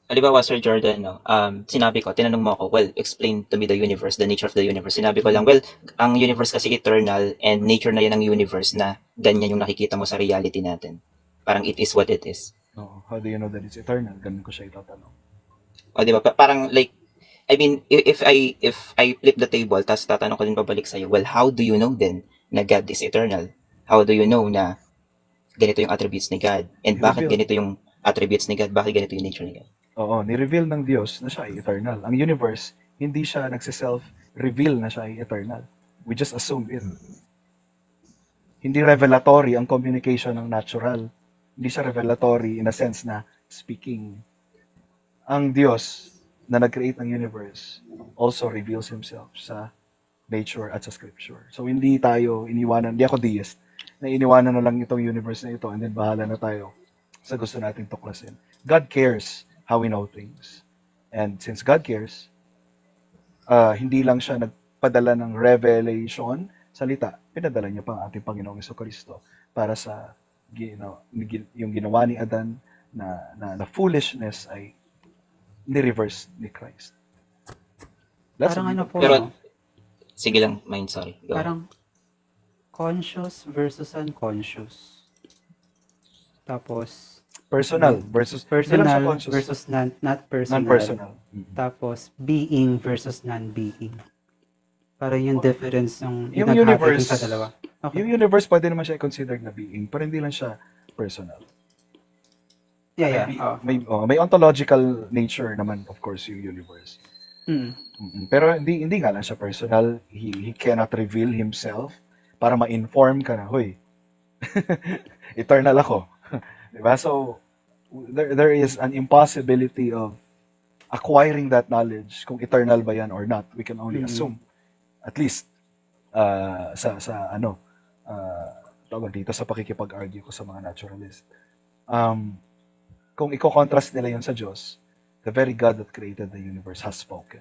halimbawa, Sir Jordan, no, sinabi ko, tinanong mo ako, well, explain to me the universe, the nature of the universe. Sinabi ko lang, well, ang universe kasi eternal and nature na yan ng universe na ganyan yung nakikita mo sa reality natin. Parang it is what it is. No, how do you know that it's eternal? Ganun ko siya itatanong. O, di ba? Parang like, I mean, if I flip the table, tapos tatanong ko din pabalik sa'yo, well, how do you know then na God is eternal? How do you know na ganito yung attributes ni God? And bakit Ni-reveal. ganito yung attributes ni God? Bakit ganito yung nature ni God? Oo, ni-reveal ng Diyos na siya ay eternal. Ang universe, hindi siya nagsiself-reveal na siya ay eternal. We just assume it. Hindi revelatory ang communication ng natural. Hindi siya revelatory in a sense na speaking. Ang Diyos na nag-create ng universe also reveals Himself sa nature at sa scripture. So hindi tayo iniwanan, hindi ako deist, na iniwanan na lang itong universe na ito and then bahala na tayo sa gusto nating tuklasin. God cares how we know things. And since God cares, hindi lang siya nagpadala ng revelation, salita, pinadala niya pa ang ating Panginoong Jesucristo para sa yung ginawa ni Adan na foolishness ay ni-reverse ni Christ. That's Parang ano po, Pero, no? sige lang, mind, sorry. Go ahead. Parang conscious versus unconscious. Tapos, personal versus hindi lang siya personal conscious, versus not personal. non-personal. Tapos, being versus non-being. Parang yung difference yung Yung naghati universe, dun sa dalawa. Okay. yung universe pwede naman siya considered na being, pero hindi lang siya personal. Yeah. May ontological nature naman, of course, yung universe. Mm. Pero hindi nga lang siya personal. He cannot reveal himself para ma-inform ka na, hoy, eternal ako. Diba? So, there is an impossibility of acquiring that knowledge kung eternal ba yan or not. We can only assume. At least, tawag dito sa pakikipag-argue ko sa mga naturalist. Kung i-contrast nila yun sa Diyos, the very God that created the universe has spoken.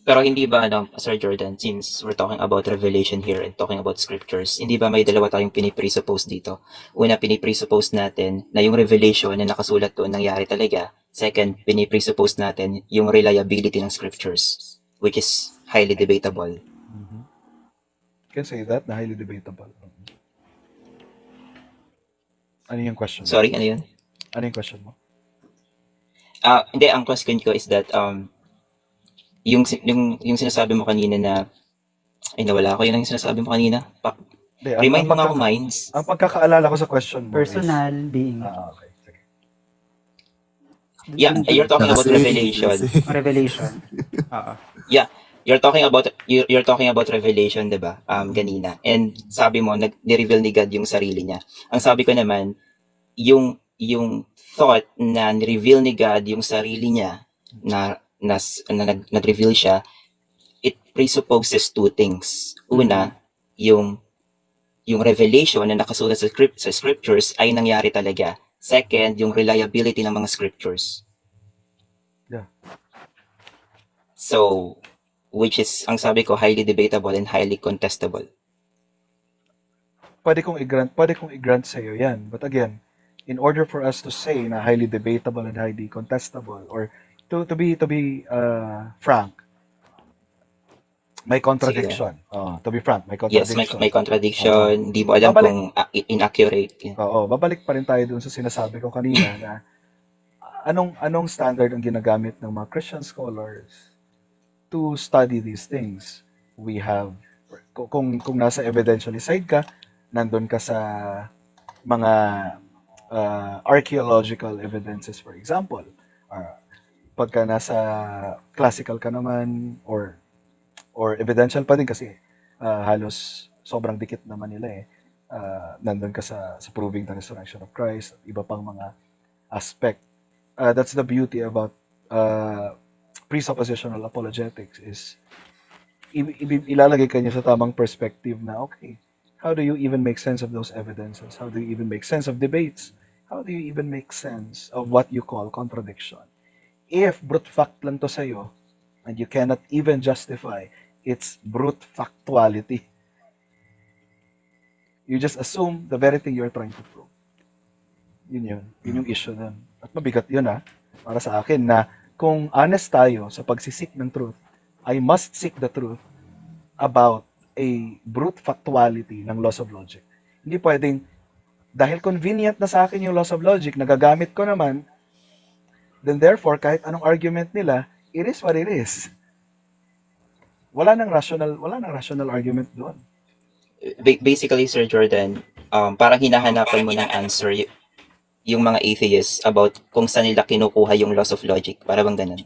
Pero hindi ba, Sir Jordan, since we're talking about revelation here and talking about scriptures, hindi ba may dalawa tayong pinipresuppose dito? Una, pinipresuppose natin na yung revelation na nakasulat doon nangyari talaga. Second, pinipresuppose natin yung reliability ng scriptures, which is highly debatable. You can say that, na highly debatable. Ano yung question mo? Sorry, ano yun? Ano yung question mo? Hindi, ang question ko is that, yung sinasabi mo kanina na, ay nawala ko, yun ang sinasabi mo kanina. Remind mo nga ako, Minds. Ang pagkakaalala ko sa question mo personal is, being. Okay. Sige. Yeah, you're talking about revelation. Revelation. Yeah, you're talking about revelation, 'di ba? Ganina. And sabi mo ni-reveal ni God yung sarili niya. Ang sabi ko naman, yung thought na ni-reveal ni God yung sarili niya na nag-reveal siya, it presupposes two things. Una, yung revelation na nakasulat sa scriptures ay nangyari talaga. Second, yung reliability ng mga scriptures. Yeah. So, which is, ang sabi ko, highly debatable and highly contestable. Pwede kong i-grant sa iyo yan. But again, in order for us to say na highly debatable and highly contestable, or to be frank, may contradiction. To be frank, may Yes, contradiction. may contradiction. Di mo alam kung inaccurate. Babalik pa rin tayo dun sa sinasabi ko kanina na anong standard ang ginagamit ng mga Christian scholars to study these things. We have, kung nasa evidentially side ka, nandun ka sa mga archaeological evidences, for example. Pagka nasa classical ka naman, or evidential pa din kasi halos sobrang dikit naman nila nandun ka sa proving the resurrection of Christ, iba pang mga aspect. That's the beauty about presuppositional apologetics, is ilalagay ka niya sa tamang perspective na, okay, how do you even make sense of those evidences? How do you even make sense of debates? How do you even make sense of what you call contradiction? If brute fact lang to sa'yo, and you cannot even justify its brute factuality, you just assume the very thing you're trying to prove. Yun yung issue nun. at mabigat yun para sa akin na kung honest tayo sa pagsisik ng truth, I must seek the truth about a brute factuality ng laws of logic. Hindi pwedeng, dahil convenient na sa akin yung laws of logic, nagagamit ko naman, then therefore, kahit anong argument nila, it is what it is. Wala nang rational argument doon. Basically, Sir Jordan, parang hinahanapan mo ng answer yung mga atheists about kung saan nila kinukuha yung laws of logic. Para bang ganun?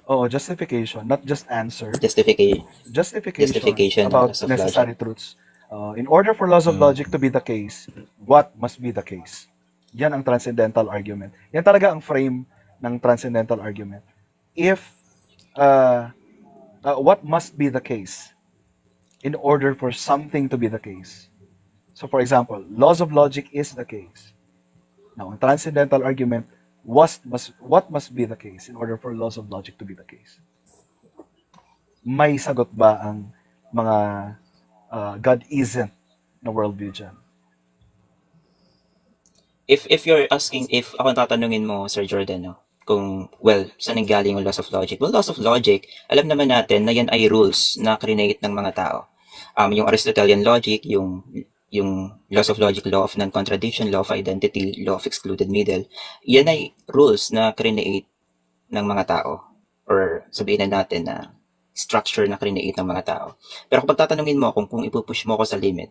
Oo, justification, not just answer. Justification Justification ng about laws of necessary truths. In order for laws of logic to be the case, what must be the case? Yan ang transcendental argument. Yan talaga ang frame ng transcendental argument. If, what must be the case in order for something to be the case? So for example, laws of logic is the case. Now, ang transcendental argument, what must be the case in order for laws of logic to be the case? May sagot ba ang mga God isn't na worldview dyan? If you're asking, if ako tatanungin mo, Sir Jordan, no, kung, saan nanggaling yung laws of logic? Well, laws of logic, alam naman natin na yan ay rules na create ng mga tao. Yung Aristotelian logic, yung laws of logic, law of non-contradiction, law of identity, law of excluded middle, yan ay rules na create ng mga tao. Or sabihin na natin na structure na create ng mga tao. Pero kapag tatanungin mo kung ipupush mo ko sa limit,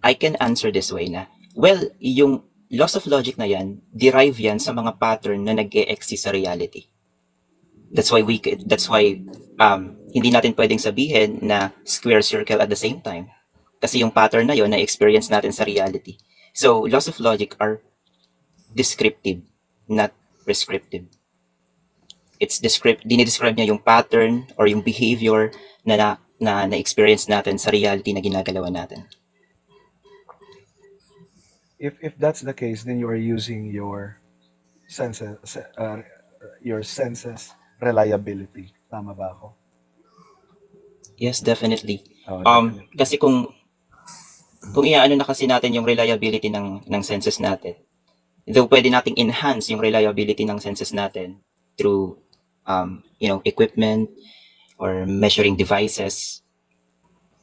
I can answer this way na, yung laws of logic na yan, derive yan sa mga pattern na nag-e-exist sa reality. That's why hindi natin pwedeng sabihin na square circle at the same time. Kasi yung pattern na yon na experience natin sa reality. So, laws of logic are descriptive, not prescriptive. It's dinidescribe niya yung pattern or yung behavior na experience natin sa reality na ginagalawan natin. If that's the case, then you are using your senses reliability. Tama ba ako? Yes, definitely. Definitely. Kasi kung iaano na kasi natin yung reliability ng senses natin, though pwede nating enhance yung reliability ng senses natin through equipment or measuring devices.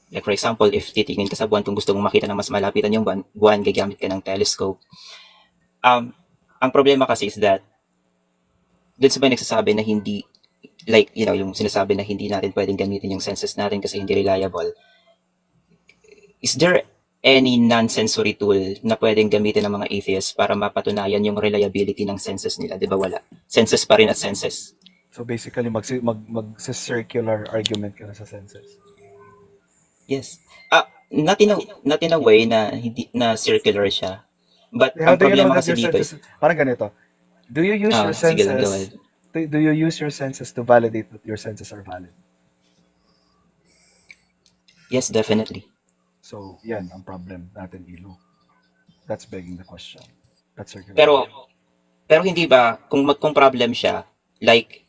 Like for example, if titingin ka sa buwan, kung gusto mong makita ng mas malapitan yung buwan, gagamit ka ng telescope. Ang problema kasi is that dun sa ba nagsasabi na hindi, yung sinasabi na hindi natin pwedeng gamitin yung senses natin kasi hindi reliable. Is there any non-sensory tool na pwedeng gamitin ng mga atheists para mapatunayan yung reliability ng senses nila? Di ba wala? Senses pa rin at senses. So basically, mag-circular argument ka na sa senses. Yes. Not in a way na hindi na circular siya. But How ang do you know problema that kasi your dito senses... Parang ganito. Do you use your sige lang, go senses... ahead. Do you use your senses to validate that your senses are valid? Yes, definitely. So, yan ang problem natin, Ilo. That's begging the question. That's circular. Pero hindi ba, kung problem siya, like,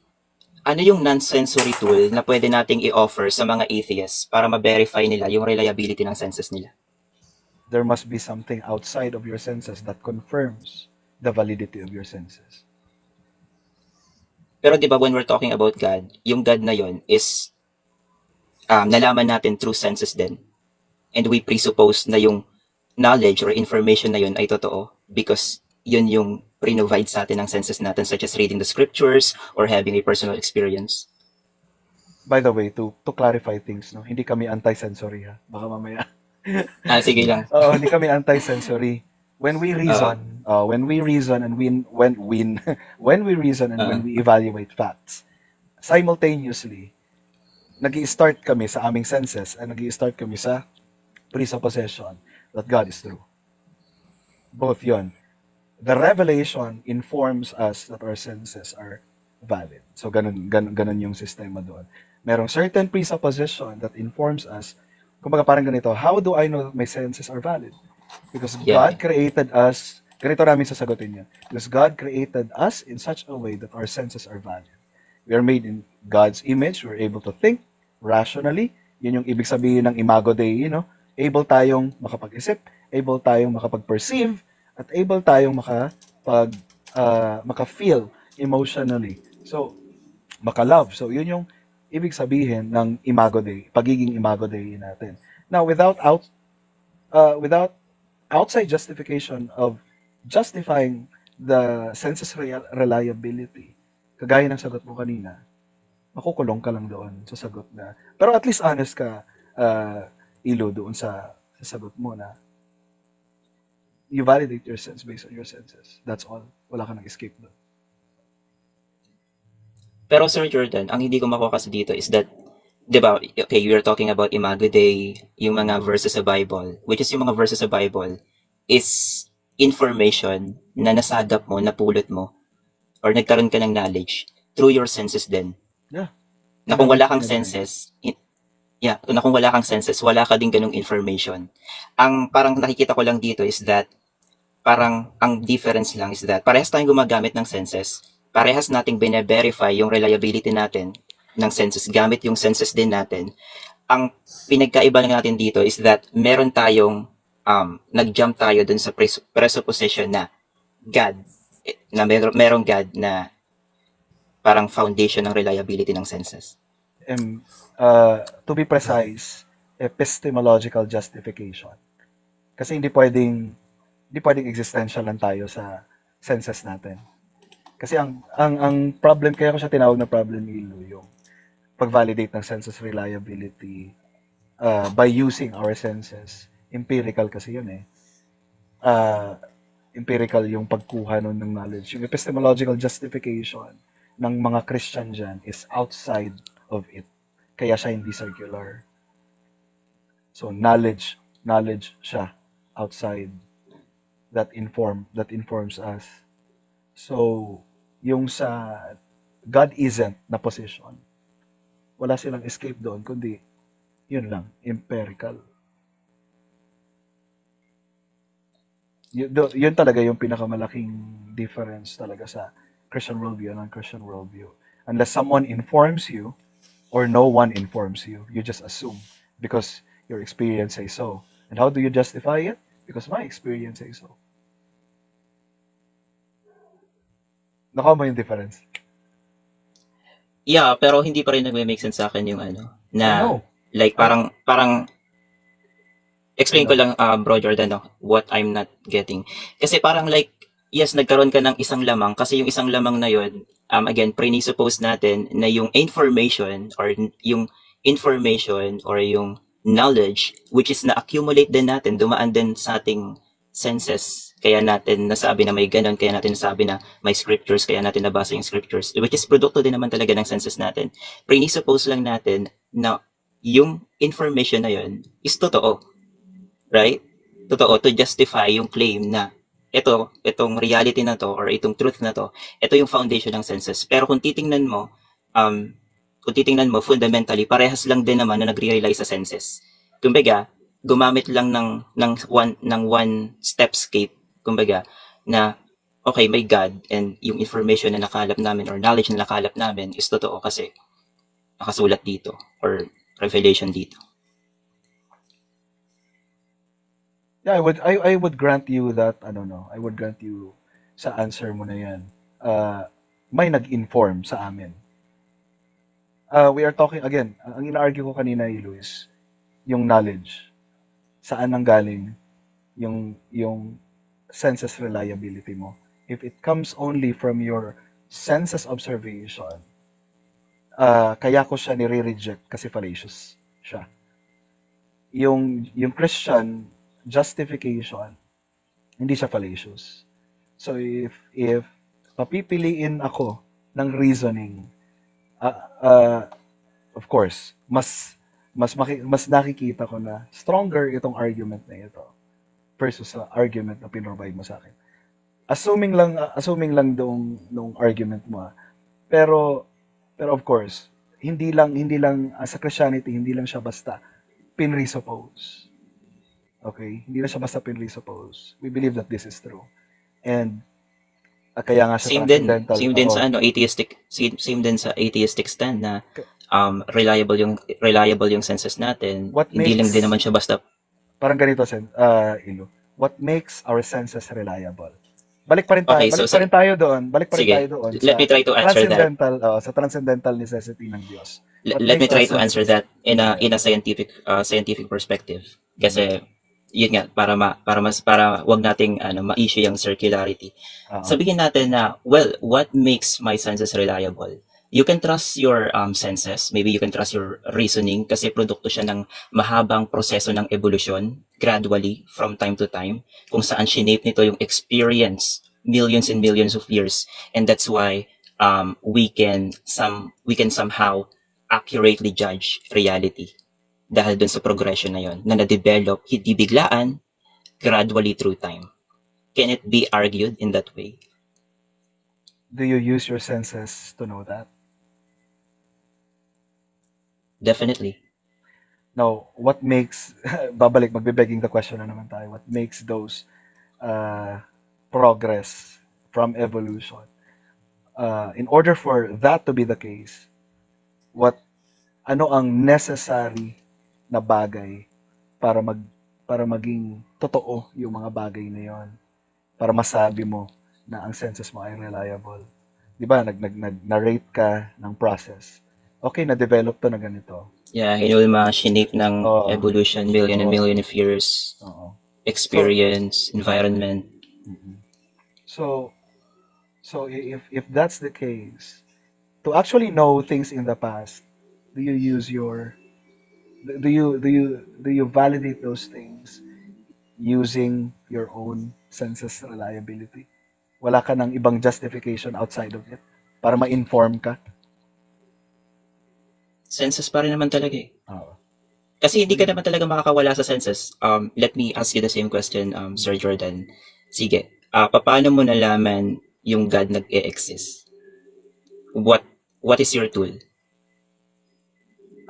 ano yung non-sensory tool na pwede nating i-offer sa mga atheists para ma-verify nila yung reliability ng senses nila? There must be something outside of your senses that confirms the validity of your senses. Pero di ba when we're talking about God, yung God na yon is nalaman natin through senses din. And we presuppose na yung knowledge or information na yun ay totoo because yun yung pre-provide sa atin ng senses natin, such as reading the scriptures or having a personal experience. By the way, to clarify things, no, hindi kami anti-sensory ha. Baka mamaya. Sige lang. Hindi kami anti-sensory. When we reason, when we reason and when we evaluate facts, simultaneously, nag-i-start kami sa aming senses and nag-i-start kami sa presupposition that God is true. Both yon. The revelation informs us that our senses are valid. So ganun yung sistema doon. Merong certain presupposition that informs us. Kumbaga parang ganito, how do I know that my senses are valid? Because God created us, ganito namin sasagutin yan. Because God created us in such a way that our senses are valid. We are made in God's image. We're able to think rationally. Yun yung ibig sabihin ng imago Dei, able tayong makapag-isip, able tayong makapag-perceive, at able tayong maka-feel emotionally. So, maka-love. So, yun yung ibig sabihin ng Imago Dei, pagiging Imago Dei natin. Now, without outside justification of justifying the census reliability, kagaya ng sagot mo kanina, makukulong ka lang doon sa sagot na. Pero at least honest ka, Ilo, doon sa sagot mo na you validate your sense based on your senses. That's all. Wala ka nang escape doon. Pero Sir Jordan, ang hindi ko makuha kasi dito is that, di ba, okay, you're talking about Imago Dei, yung mga verses sa Bible, which is yung mga verses sa Bible is information na nasagap mo, napulot mo, or nagkaroon ka ng knowledge through your senses din. Yeah. Na kung wala kang senses, na kung wala kang senses, wala ka din ganung information. Ang parang nakikita ko lang dito is that, parang ang difference lang is that, parehas tayong gumagamit ng senses, parehas nating bine-verify yung reliability natin ng senses gamit yung senses din natin. Ang pinagkaiba lang natin dito is that meron tayong nag-jump tayo dun sa presupposition na God, na merong God na parang foundation ng reliability ng senses. To be precise, epistemological justification. Kasi hindi pwedeng existential lang tayo sa senses natin. Kasi ang problem, kaya ko siya tinawag na problem ni Ilu, yung pag-validate ng senses reliability by using our senses. Empirical kasi yun eh. Empirical yung pagkuha nun ng knowledge. Yung epistemological justification ng mga Christian dyan is outside of it. Kaya siya hindi circular. So knowledge siya outside that informs us. So yung sa God isn't na position, wala silang escape doon, kundi yun lang, empirical. Yun talaga yung pinakamalaking difference talaga sa Christian worldview and non-Christian worldview. Unless someone informs you, or no one informs you, you just assume because your experience says so. And how do you justify it? Because my experience says so. Nakuha mo yung difference? Yeah, pero hindi pa rin nagme-make sense sa akin yung na like parang explain ko lang Bro Jordan what I'm not getting. Kasi parang like yes, nagkaroon ka ng isang lamang kasi yung isang lamang na yun again presuppose natin na yung information or yung knowledge which is na-accumulate din natin, dumaan din sa ating senses. Kaya natin nasabi na may ganun, kaya natin nasabi na may scriptures, kaya natin nabasa yung scriptures, which is produkto din naman talaga ng senses natin. Presuppose lang natin na yung information na yun is totoo. Right? Totoo, to justify yung claim na itong reality na to, or itong truth na to, ito yung foundation ng senses. Pero kung titingnan mo, fundamentally, parehas lang din naman na nagre-rely sa senses. Kumbaga, gumamit lang ng one stepscape, kumbaga, na okay, may God, and yung information na nakalap namin or knowledge na nakalap namin is totoo kasi nakasulat dito or revelation dito. Yeah, I would grant you that, I would grant you sa answer mo na yan. May nag-inform sa amin. We are talking, again, ang ina-argue ko kanina, Luis, yung knowledge. Saan nanggaling yung senses reliability mo. If it comes only from your senses observation, kaya ko siya nire-reject kasi fallacious siya. Yung Christian justification, hindi siya fallacious. So if papipiliin ako ng reasoning, of course, mas nakikita ko na stronger itong argument na ito versus sa argument na pinrovide mo sa akin. Assuming lang nung argument mo. Pero of course, hindi lang sa Christianity, hindi lang siya basta pinresuppose. Okay? Hindi lang siya basta pinresuppose. We believe that this is true. And kaya nga siya transcendental. Same din sa atheistic stand na reliable yung senses natin. Hindi lang din naman siya basta parang ganito, Ilu. What makes our senses reliable? Balik pa rin tayo, Okay, so balik pa rin sige, tayo doon let me try to answer that. sa transcendental necessity ng Diyos. What Let me makes try us to answer senses? that in a scientific perspective. Kasi yun nga para wag nating ma-issue yung circularity. Oo. Sabihin natin na, well, what makes my senses reliable? You can trust your senses, maybe you can trust your reasoning kasi produkto siya ng mahabang proseso ng evolution gradually from time to time kung saan shinape nito yung experience millions and millions of years, and that's why we can somehow accurately judge reality dahil dun sa progression na yon na na-develop hindi biglaan, gradually through time. Can it be argued in that way? Do you use your senses to know that? Definitely. Now, what makes, magbe-begging the question na naman tayo, what makes those progress from evolution? In order for that to be the case, ano ang necessary na bagay para maging totoo yung mga bagay na yon, para masabi mo na ang senses mo ay reliable? Di ba, nag-narrate ka ng process. Okay, na-develop to na ganito. Yeah, yun yung mga shinape ng Oo. evolution, million and Oo. million of years, Oo. experience, environment. Mhm. So if that's the case, to actually know things in the past, do you use your do you validate those things using your own senses reliability? Wala ka ng ibang justification outside of it para ma-inform ka? Senses pa rin naman talaga eh. Oo. Kasi hindi ka naman talaga makakawala sa senses. Let me ask you the same question, Sir Jordan. Sige, paano mo nalaman yung God nag-e-exist? What is your tool?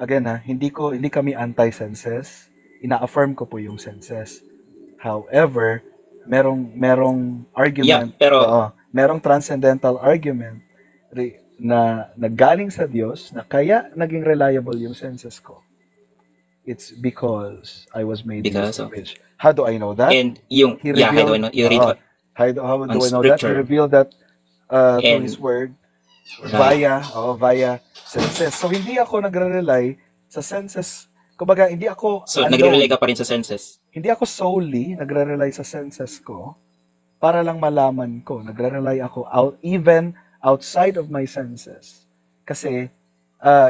Again hindi kami anti-senses. Ina-affirm ko po yung senses. However, merong argument, pero merong transcendental argument na naggaling sa Diyos na kaya naging reliable yung senses ko. It's because I was made in His Because of image. How do I know that? and yung He how do I revealed, know? You read how do I on know that? He scripture. revealed that through And His Word right. via senses. So hindi ako nagre-rely sa senses. Kumbaga, So nagre-rely ka pa rin sa senses. hindi ako solely nagre-rely sa senses ko para lang malaman ko. Nagre-rely ako even outside of my senses. Kasi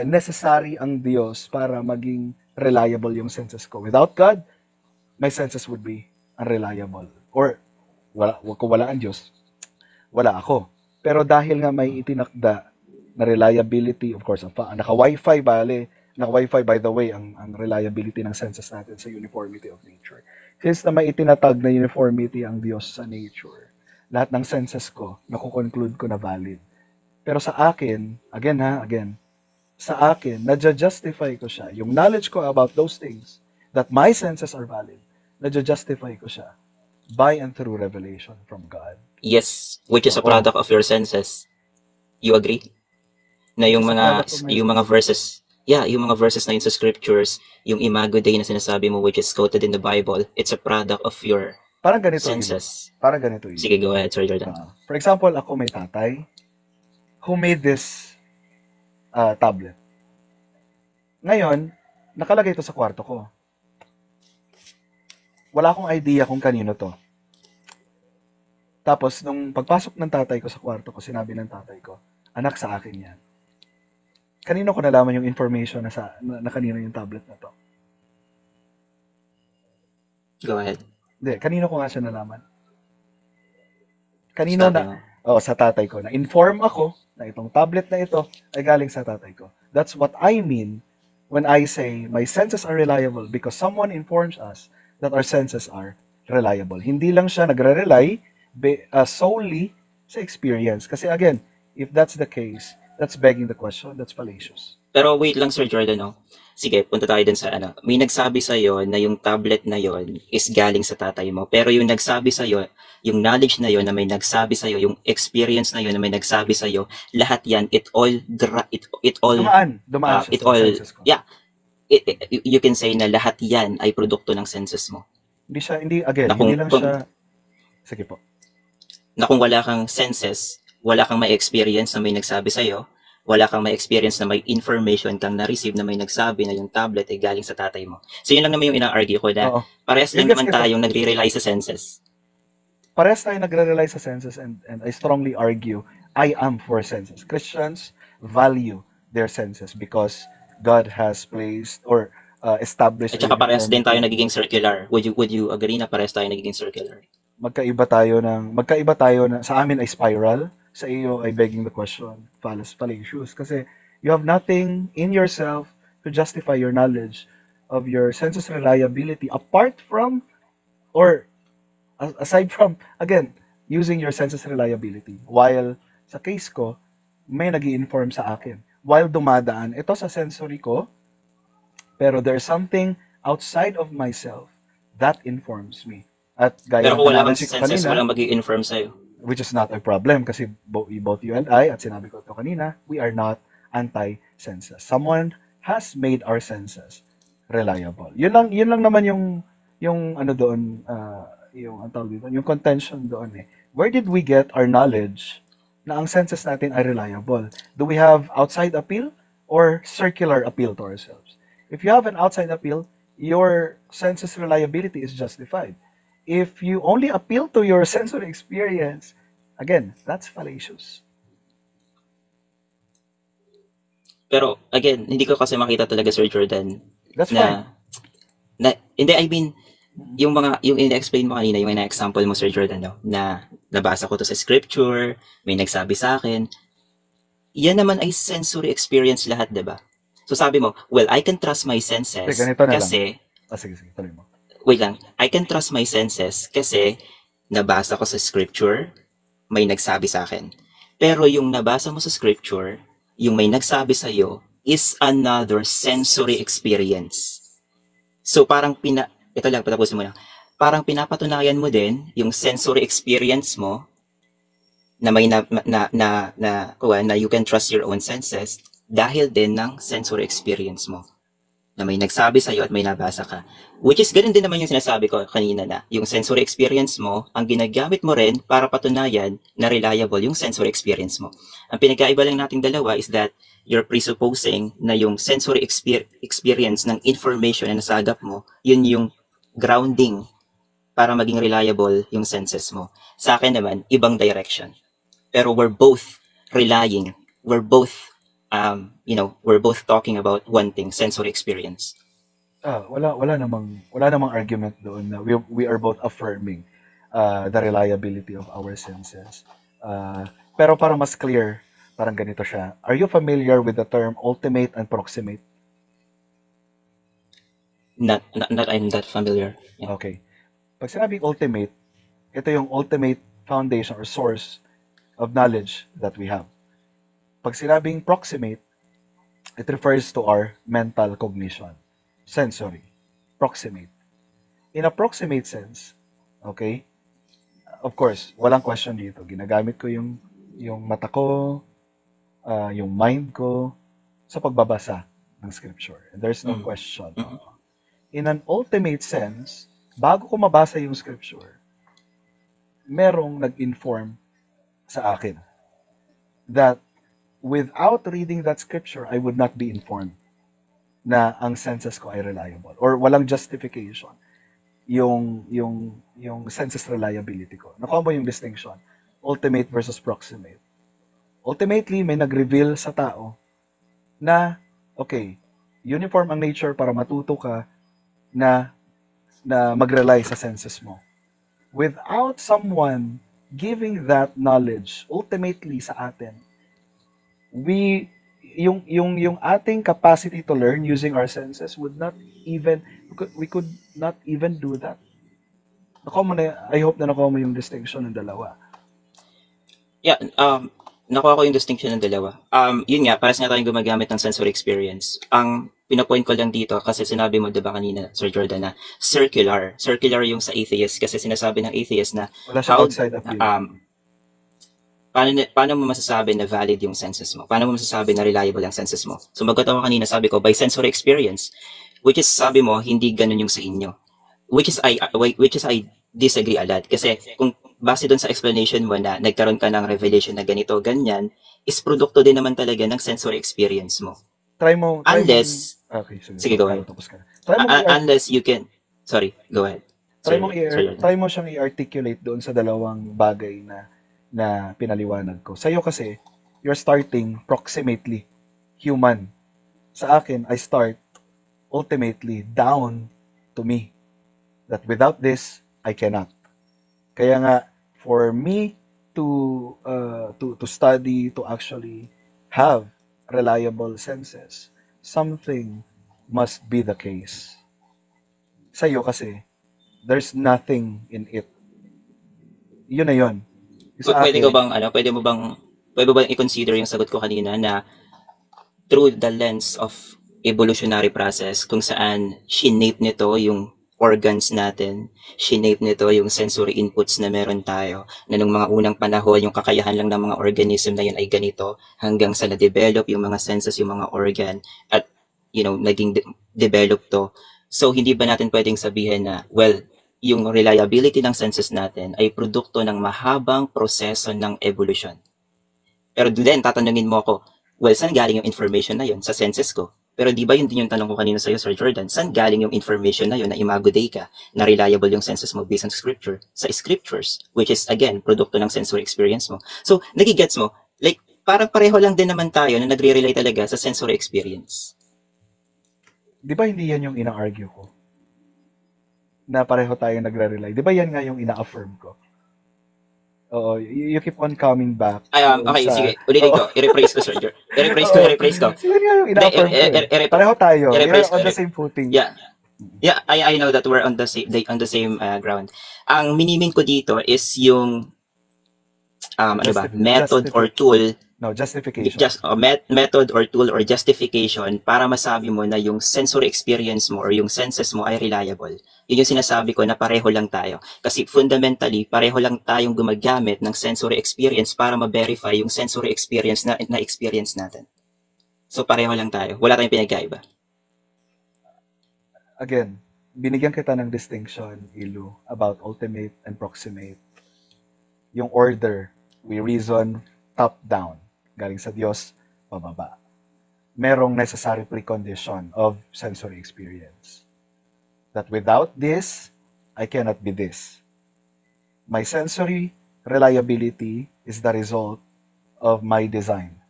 necessary ang Diyos para maging reliable yung senses ko. Without God, my senses would be unreliable. Or kung wala ang Diyos, wala ako. Pero dahil nga may itinakda na reliability, of course, naka-Wi-Fi by the way, ang reliability ng senses natin sa uniformity of nature. Since na may itinatag na uniformity ang Diyos sa nature, lahat ng senses ko, nakukonclude ko na valid. Pero sa akin, sa akin, nadja-justify ko siya. Yung knowledge ko about those things, that my senses are valid, nadja-justify ko siya by and through revelation from God. Yes, which is a product of your senses. You agree? Na yung It's a mga product of my yung mga verses, yung mga verses na yun sa scriptures, yung Imago Dei na sinasabi mo which is quoted in the Bible, it's a product of your Parang ganito yun. senses. Parang ganito yun. Sige, go ahead, Sir Jordan. For example, ako may tatay who made this tablet. Ngayon, nakalagay ito sa kwarto ko. Wala akong idea kung kanino to. Tapos, nung pagpasok ng tatay ko sa kwarto ko, sinabi ng tatay ko, anak, sa akin yan. Kanino ko nalaman yung information na kanino yung tablet na to? Go ahead. Hindi, kanino ko nga siya nalaman? Sabi mo. Sa tatay ko. Na-inform ako na itong tablet na ito ay galing sa tatay ko. That's what I mean when I say my senses are reliable because someone informs us that our senses are reliable. Hindi lang siya nagre-rely solely sa experience. Kasi again, if that's the case, that's begging the question, that's fallacious. Pero wait lang, Sir Jordan, no? Sige, punta tayo din sa may nagsabi sa iyo na yung tablet na yon is galing sa tatay mo. Pero yung nagsabi sa iyo, yung knowledge na yon na may nagsabi sa iyo, yung experience na yon na may nagsabi sa iyo, lahat yan, it all Dumaan siya it sa all senses ko. you can say na lahat yan ay produkto ng senses mo. Hindi lang Kung- siya. Sige po. na kung wala kang senses, wala kang may experience na may nagsabi sa'yo, wala kang may experience na may information kang na-receive na may nagsabi na yung tablet ay galing sa tatay mo. So yun lang naman yung ina-argue ko na Oo. parehas lang Yes, naman yes, tayong nagre-rely sa senses. Parehas tayo nagre-rely sa senses, and I strongly argue, I am for senses. Christians value their senses because God has placed or established At saka parehas din tayo uniformity. nagiging circular. Would you agree na parehas tayo nagiging circular? Magkaiba tayo na sa amin ay spiral, sa iyo ay begging the question, fallacious. Kasi you have nothing in yourself to justify your knowledge of your senses reliability apart from or aside from, again, using your senses reliability. While sa case ko, may nag-i-inform sa akin. While dumadaan ito sa sensory ko, pero there's something outside of myself that informs me. At gaya Pero ng kung wala kang analogy ko senses, kanina, walang mag-i-inform sa'yo. which is not a problem kasi both you and I, at sinabi ko ito kanina, we are not anti-senses. Someone has made our senses reliable. Yun lang naman yung ano doon, yung ang tawag dito, yung contention doon eh. Where did we get our knowledge na ang senses natin ay reliable? Do we have outside appeal or circular appeal to ourselves? If you have an outside appeal, your senses reliability is justified. If you only appeal to your sensory experience, again, that's fallacious. Pero again, hindi ko kasi makita talaga, Sir Jordan, That's fine. hindi, I mean, yung ina-explain mo kanina, yung ina-example mo, Sir Jordan, no, na nabasa ko to sa scripture, may nagsabi sa akin, yan naman ay sensory experience lahat, diba? So sabi mo, well, I can trust my senses Ganito na lang. kasi, Sige, tuloy mo. wait lang, I can trust my senses kasi nabasa ko sa scripture, may nagsabi sa akin. Pero yung nabasa mo sa scripture, yung may nagsabi sa iyo is another sensory experience. So parang ito lang, patapusin mo na. Parang pinapatunayan mo din yung sensory experience mo na may na you can trust your own senses dahil din ng sensory experience mo na may nagsabi sa iyo at may nabasa ka. Which is ganun din naman yung sinasabi ko kanina na yung sensory experience mo, ang ginagamit mo rin para patunayan na reliable yung sensory experience mo. Ang pinagkaiba lang nating dalawa is that you're presupposing na yung sensory experience ng information na nasagap mo, yun yung grounding para maging reliable yung senses mo. Sa akin naman, ibang direction. Pero we're both relying, we're both talking about one thing, sensory experience. Wala namang argument doon na we are both affirming the reliability of our senses. Pero para mas clear, parang ganito siya. Are you familiar with the term ultimate and proximate? Not I'm not familiar. Yeah. Okay. Pag sinabing ultimate, ito yung ultimate foundation or source of knowledge that we have. Pag sinabing proximate, it refers to our mental cognition, sensory, proximate. In a proximate sense, okay, of course, walang question dito. Ginagamit ko yung mata ko, yung mind ko sa pagbabasa ng scripture. And there's no question. In an ultimate sense, bago ko mabasa yung scripture, merong nag-inform sa akin that without reading that scripture, I would not be informed na ang senses ko ay reliable or walang justification yung senses reliability ko. Nakuha mo yung distinction, ultimate versus proximate. Ultimately, may nag-reveal sa tao na, okay, uniform ang nature para matuto ka na mag-rely sa senses mo. Without someone giving that knowledge ultimately sa atin, we ating capacity to learn using our senses we could not even do that. I hope na nakuha mo yung distinction ng dalawa. Yeah, nakuha ko yung distinction ng dalawa. Yun nga, pares nga tayong gumagamit ng sensory experience. Ang pinapoint ko lang dito, kasi sinabi mo, diba kanina, Sir Jordan, na circular. Circular yung sa atheist, kasi sinasabi ng atheist na, Wala siya outside appeal. paano mo masasabi na valid yung senses mo? Paano mo masasabi na reliable ang senses mo? So, magot ako kanina, sabi ko, by sensory experience, which is, sabi mo, hindi ganun yung sa inyo. Which is I disagree a lot. Kasi, kung base doon sa explanation mo na nagkaroon ka ng revelation na ganito, ganyan, is produkto din naman talaga ng sensory experience mo. Try mo, Unless, okay, sige, go ahead. Tapos ka na. Try mo, Unless you can, sorry, go ahead. try mo siyang i-articulate doon sa dalawang bagay na pinaliwanag ko. Sa'yo kasi, you're starting proximately human. Sa akin, I start ultimately down to me. That without this, I cannot. Kaya nga, for me to study, to actually have reliable senses, something must be the case. Sa'yo kasi, there's nothing in it. Yun na yun. Pwede mo bang i-consider yung sagot ko kanina na through the lens of evolutionary process kung saan shinape nito yung organs natin, shinape nito yung sensory inputs na meron tayo, na nung mga unang panahon, yung kakayahan lang ng mga organism na yun ay ganito, hanggang sa na-develop yung mga senses, yung mga organ, at, naging develop to. So, hindi ba natin pwedeng sabihin na, well, yung reliability ng senses natin ay produkto ng mahabang proseso ng evolution. Pero then, tatanungin mo ako, well, saan galing yung information na yun? Sa senses ko. Pero di ba yun din yung tanong ko kanina sa'yo, Sir Jordan? Saan galing yung information na yun na Imago Dei ka, na reliable yung senses mo based on scripture? Sa scriptures, which is, again, produkto ng sensory experience mo. So, nagigets mo, like, parang pareho lang din naman tayo na nagre-rely talaga sa sensory experience. Di ba hindi yan yung ina-argue ko? Na pareho tayo nagre-rely. Di ba yan nga yung ina-affirm ko? Oo, you keep on coming back. Okay, sige. Ulitin ko. I-rephrase ko, Sir Jordan. I-rephrase ko. Sige nga yung ina-affirm ko. Pareho tayo. We're on the same footing. Yeah. Yeah, I know that we're on the same ground. Ang minimin ko dito is yung method or tool. No, justification. Method or tool or justification para masabi mo na yung sensory experience mo or yung senses mo ay reliable. Yun yung sinasabi ko na pareho lang tayo. Kasi fundamentally, pareho lang tayong gumagamit ng sensory experience para ma-verify yung sensory experience na experience natin. So pareho lang tayo. Wala tayong pinagkaiba. Again, binigyan kita ng distinction, Ilu, about ultimate and proximate. Yung order, we reason top-down. Galing sa Diyos, pababa. Merong necessary precondition of sensory experience. That without this, I cannot be this. My sensory reliability is the result of my design.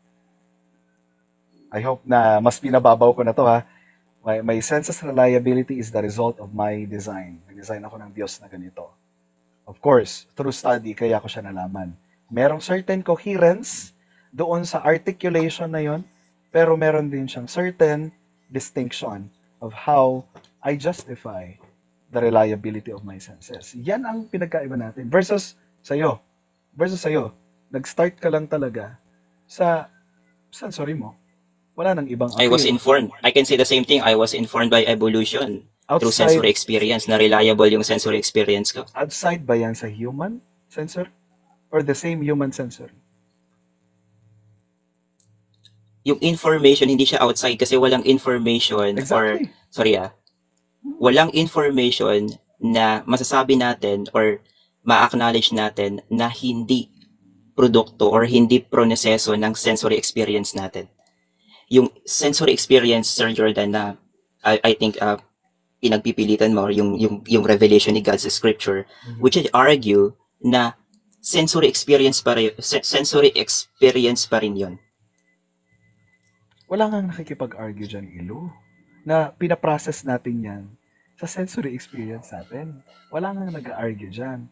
I hope na mas pinababaw ko na to ha. My senses reliability is the result of my design. Nag-design ako ng Diyos na ganito. Of course, through study, kaya ko siya nalaman. Merong certain coherence doon sa articulation na yon, pero meron din siyang certain distinction of how I justify the reliability of my senses. Yan ang pinagkaiba natin. Versus sa'yo, nag-start ka lang talaga sa sensory mo. Wala nang ibang I was informed. I can say the same thing. I was informed by evolution through sensory experience na reliable yung sensory experience ko. Outside ba yan sa human sensor? Or the same human sensory? Yung information, hindi siya outside kasi walang information Exactly. Walang information na masasabi natin or ma-acknowledge natin na hindi produkto or hindi proseso ng sensory experience natin. Yung sensory experience, Sir Jordan, na I think pinagpipilitan mo or yung revelation ni God sa scripture, which I argue na sensory experience pa rin yun. Wala nga nakikipag-argue dyan, Ilu, na pinaprocess natin yan sa sensory experience natin. Wala nga nag-argue dyan.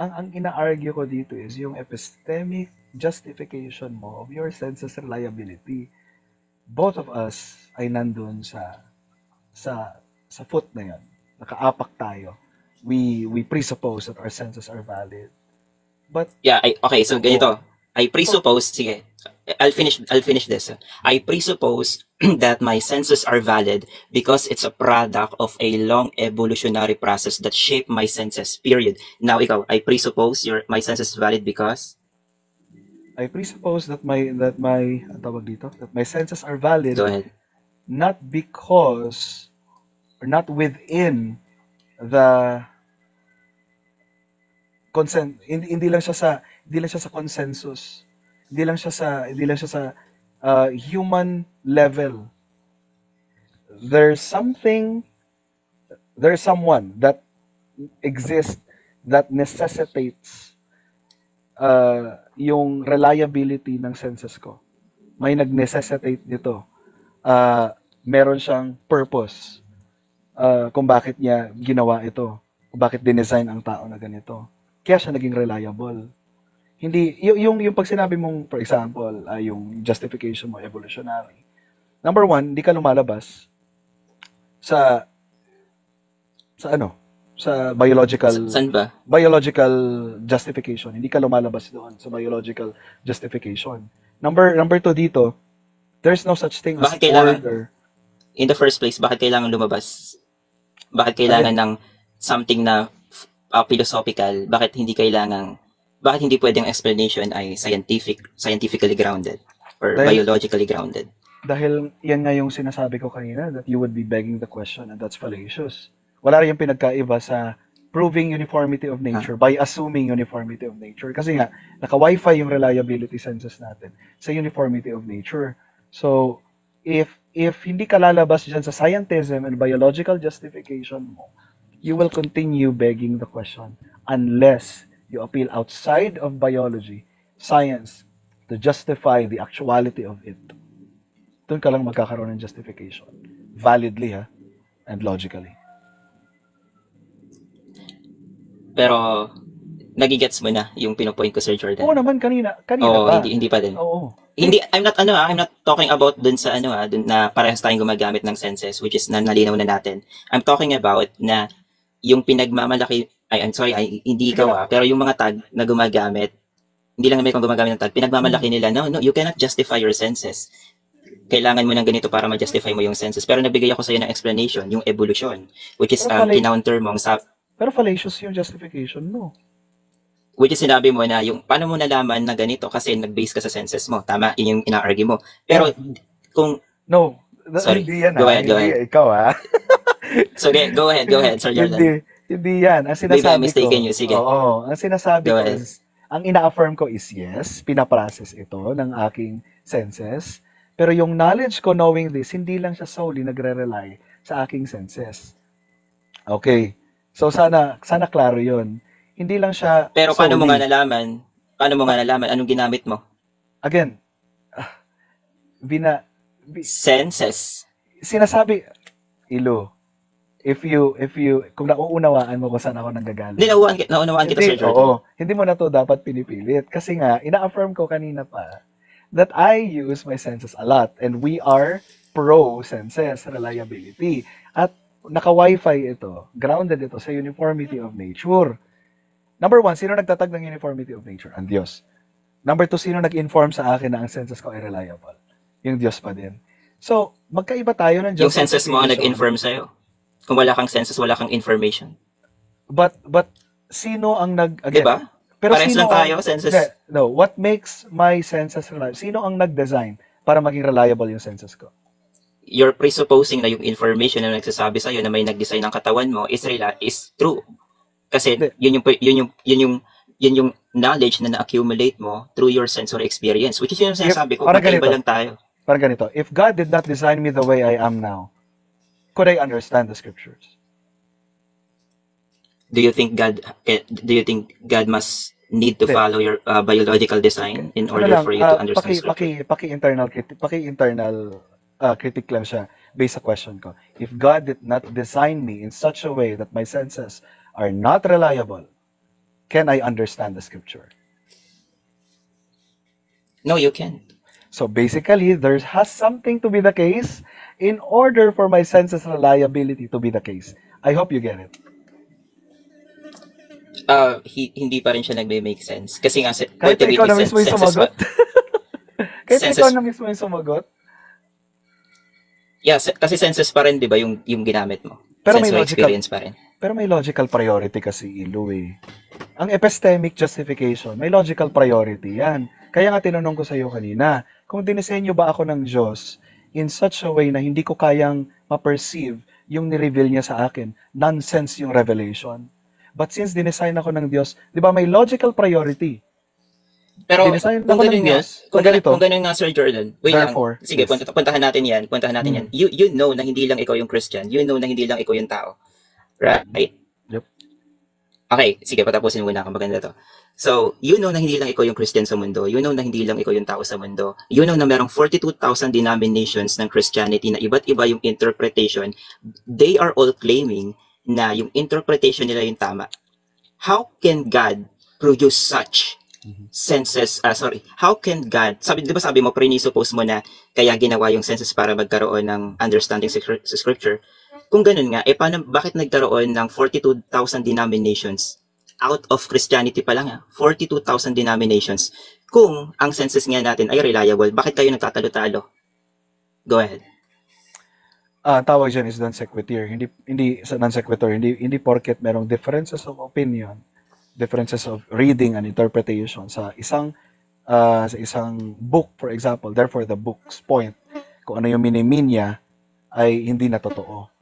Ang ina-argue ko dito is yung epistemic justification mo of your senses reliability. Both of us ay nandun sa foot na yan. Nakaapak tayo. We presuppose that our senses are valid. But yeah, okay, so ganito. I presuppose, sige, I'll finish this. I presuppose that my senses are valid because it's a product of a long evolutionary process that shaped my senses, period. Now, ikaw, I presuppose my senses is valid because? I presuppose that my senses are valid. Go ahead. Not because, or not within the hindi lang siya sa consensus. Hindi lang siya sa human level. There's something, there's someone that exists that necessitates yung reliability ng senses ko. May nag-necessitate nito. Meron siyang purpose kung bakit niya ginawa ito, kung bakit dinesign ang tao na ganito. Kaya siya naging reliable. Hindi, yung pag sinabi mong, for example, yung justification mo, evolutionary. Number one, hindi ka lumalabas sa biological Saan ba? biological justification. Hindi ka lumalabas doon sa biological justification. Number two dito, there's no such thing as Bakit kailangan- order. In the first place, bakit kailangan lumabas? Bakit kailangan ng something na philosophical? Bakit hindi pwedeng explanation ay scientifically grounded or Dahil- biologically grounded? Dahil yan nga yung sinasabi ko kanina, that you would be begging the question, and that's fallacious. Wala rin yung pinagkaiba sa proving uniformity of nature by assuming uniformity of nature. Kasi nga, naka-wifi yung reliability senses natin sa uniformity of nature. So, if hindi ka lalabas dyan sa scientism and biological justification mo, you will continue begging the question unless you appeal outside of biology, science, to justify the actuality of it. Doon ka lang magkakaroon ng justification. Validly, and logically. Pero, nagigets mo na yung pinopoint ko, Sir Jordan? Oo naman, kanina Oo, pa. hindi pa din. Oo. Hindi, I'm not talking about dun sa dun na parehas tayong gumagamit ng senses, which is nalinaw na natin. I'm talking about na yung pinagmamalaki, hindi ikaw pero yung mga tag na gumagamit, hindi lang naman ikaw gumagamit ng tag, pinagmamalaki nila, no, you cannot justify your senses. Kailangan mo ng ganito para ma-justify mo yung senses. Pero nagbigay ako sa'yo ng explanation, yung evolution, which is kinounter mo Pero fallacious yung justification mo. which is sinabi mo na yung paano mo nalaman na ganito kasi nag-base ka sa senses mo. Tama, yun yung ina-argue mo. Pero kung No, Sorry. hindi yan. Go ahead. Ikaw so go ahead, Sir Jordan. Hindi yan. Ang Maybe I'm sinasabi mistaken ko. you. Sige. Oo, ang sinasabi Go ko ahead. is, ang ina-affirm ko is yes, pinaprocess ito ng aking senses. Pero yung knowledge ko knowing this, hindi lang siya solely nagre-rely sa aking senses. Okay. So sana klaro 'yon. Hindi lang siya Pero paano mo solely- nga nalaman? Anong ginamit mo? Again, Senses. sinasabi, Ilo, if you, kung nauunawaan mo kung saan ako nanggagaling. Hindi, naunawaan kita, Sir Jordan. Oo, hindi mo na to dapat pinipilit. Kasi nga, ina-affirm ko kanina pa that I use my senses a lot and we are pro senses reliability. At naka-wifi ito, grounded ito sa uniformity of nature. Number one, sino nagtatag ng uniformity of nature? Ang Diyos. Number two, sino nag-inform sa akin na ang senses ko ay reliable? Yung Diyos pa din. So, magkaiba tayo ng Yung senses mo ang justification. nag-inform sa'yo. Kung wala kang senses, wala kang information. But sino ang again, Diba? pero Parehas sino lang tayo, senses. Hindi, no, what makes my senses reliable? Sino ang nag-design para maging reliable yung senses ko? You're presupposing na yung information na nagsasabi sa'yo na may nag-design ng katawan mo is true. Kasi Hindi. yun yung knowledge na na-accumulate mo through your sensory experience, which is yung sinasabi ko, Parang magkaiba ganito. lang tayo. Parang ganito, if God did not design me the way I am now, could I understand the scriptures? Do you think God must need to Hindi. follow your biological design in Ano order lang, for you to understand scripture? paki-internal critic lang siya based sa question ko. If God did not design me in such a way that my senses are not reliable, can I understand the scripture? No, you can't. So basically, there has something to be the case in order for my senses reliability to be the case. I hope you get it. Hindi pa rin siya nagme-make sense. Kasi nga, Kahit ikaw na mismo yung sumagot. Kahit Senses- ikaw na mismo yung sumagot. Yeah, kasi senses pa rin, di ba, yung ginamit mo. Pero may Sensory logical- experience pa rin. Pero may logical priority kasi, Ilo, eh. Ang epistemic justification, may logical priority yan. Kaya nga tinanong ko sa iyo kanina, kung dinisenyo ba ako ng Diyos in such a way na hindi ko kayang ma-perceive yung nireveal niya sa akin, nonsense yung revelation. But since dinesign ako ng Diyos, di ba may logical priority? Pero Dinesign kung ako ng ganun nga, Diyos, na ganito. kung ganun nga Sir Jordan, wait Therefore, lang. Sige, yes. puntahan natin yan. You know na hindi lang ikaw yung Christian. You know na hindi lang ikaw yung tao. Right? Yep. Okay, sige, patapusin muna ako. Maganda to. So, you know na hindi lang ikaw yung Christian sa mundo. You know na hindi lang ikaw yung tao sa mundo. You know na merong 42,000 denominations ng Christianity na iba't iba yung interpretation. They are all claiming na yung interpretation nila yung tama. How can God produce such senses, how can God, di ba sabi mo, pre-suppose mo na kaya ginawa yung senses para magkaroon ng understanding sa scripture? Kung ganun nga, bakit nagkaroon ng 42,000 denominations out of Christianity pa lang 42,000 denominations. Kung ang senses nga natin ay reliable, bakit kayo nagtatalo-talo? Go ahead. Tawag dyan is non sequitur. Hindi sa non sequitur, hindi porket merong differences of opinion, differences of reading and interpretation sa isang book, for example. Therefore, the book's point, kung ano yung minimean niya, ay hindi na totoo.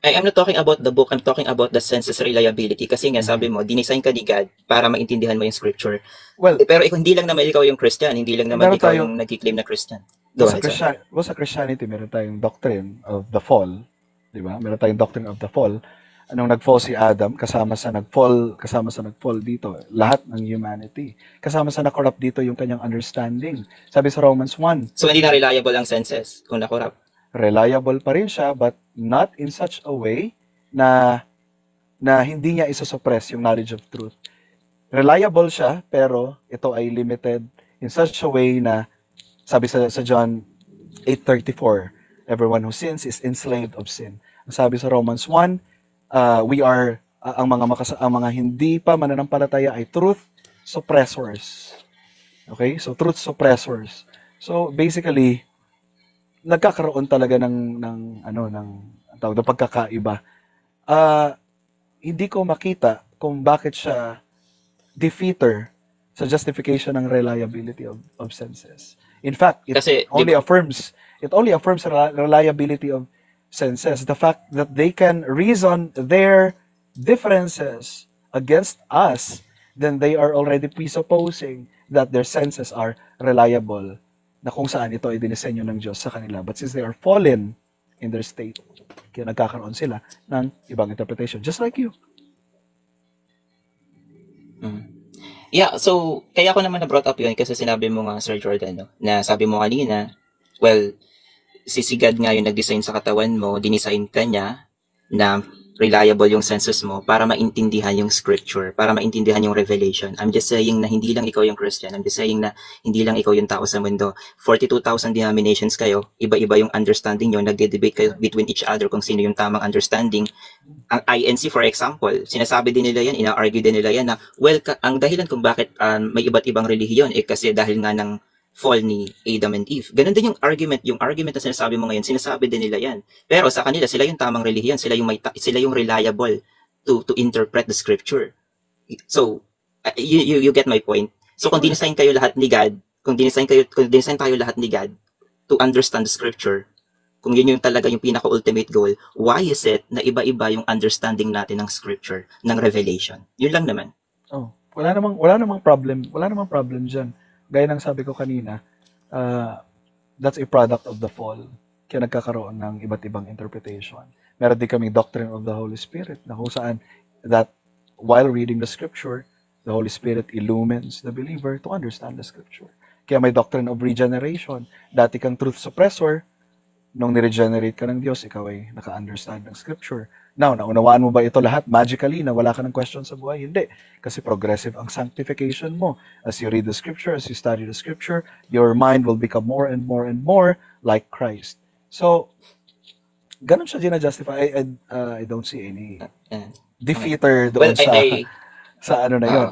I'm not talking about the book, I'm talking about the senses reliability. Kasi nga, sabi mo, dinesign ka ni God para maintindihan mo yung scripture. Well, pero hindi lang naman ikaw yung Christian, hindi lang naman ikaw yung nag-claim na Christian. Sa Christianity, meron tayong doctrine of the fall. Di ba? Meron tayong doctrine of the fall. Anong nag-fall si Adam, kasama sa nag-fall dito, lahat ng humanity. Kasama sa na-corrupt dito yung kanyang understanding. Sabi sa Romans 1. So, hindi na reliable ang senses kung na-corrupt. Reliable pa rin siya, but not in such a way na hindi niya isosuppress yung knowledge of truth. Reliable siya, pero ito ay limited in such a way na, sabi sa John 8:34, everyone who sins is enslaved of sin. Sabi sa Romans 1, we are, ang mga hindi pa mananampalataya ay truth suppressors. Okay? So, truth suppressors. So, basically, nagkakaroon talaga ng pagkakaiba. Hindi ko makita kung bakit siya defeater sa justification ng reliability of senses. In fact, it only affirms reliability of senses. The fact that they can reason their differences against us, then they are already presupposing that their senses are reliable, na kung saan ito ay dinisenyo ng Diyos sa kanila. But since they are fallen in their state, kaya nagkakaroon sila ng ibang interpretation. Just like you. Yeah, so, kaya ko naman na-brought up yun kasi sinabi mo nga, Sir Jordan, na sabi mo kanina, well, si God nga yung nag-design sa katawan mo, dinisign ka niya na reliable yung senses mo para maintindihan yung scripture, para maintindihan yung revelation. I'm just saying na hindi lang ikaw yung Christian. I'm just saying na hindi lang ikaw yung tao sa mundo. 42,000 denominations kayo, iba-iba yung understanding nyo, nagde-debate kayo between each other kung sino yung tamang understanding. Ang INC, for example, sinasabi din nila yan, ina-argue din nila yan na, well, ang dahilan kung bakit may iba't ibang relihiyon, kasi dahil nga ng fall ni Adam and Eve. Ganun din yung argument na sinasabi mo ngayon, sinasabi din nila yan. Pero sa kanila, sila yung tamang relihiyon, sila yung reliable to interpret the scripture. So, you get my point. So, kung dinisign kayo lahat ni God, kung dinisign tayo lahat ni God to understand the scripture, kung yun yung talaga yung pinaka-ultimate goal, why is it na iba-iba yung understanding natin ng scripture, ng revelation? Yun lang naman. Oh, wala namang problem dyan. Gaya ng sabi ko kanina, that's a product of the fall. Kaya nagkakaroon ng iba't ibang interpretation. Meron din kaming doctrine of the Holy Spirit na kung saan that while reading the scripture, the Holy Spirit illumines the believer to understand the scripture. Kaya may doctrine of regeneration. Dati kang truth suppressor, nung niregenerate ka ng Diyos, ikaw ay naka-understand ng scripture. Now, naunawaan mo ba ito lahat magically na wala ka ng question sa buhay? Hindi. Kasi progressive ang sanctification mo. As you read the scripture, as you study the scripture, your mind will become more and more and more like Christ. So, ganun siya gina-justify. I don't see any defeater doon sa ano na yun.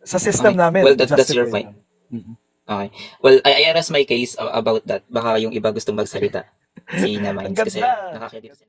Sa system namin. Well, that's your point. Okay. Well, I rest my case about that. Baka yung iba gustong magsalita. Si na minds kasi nakakilip sila.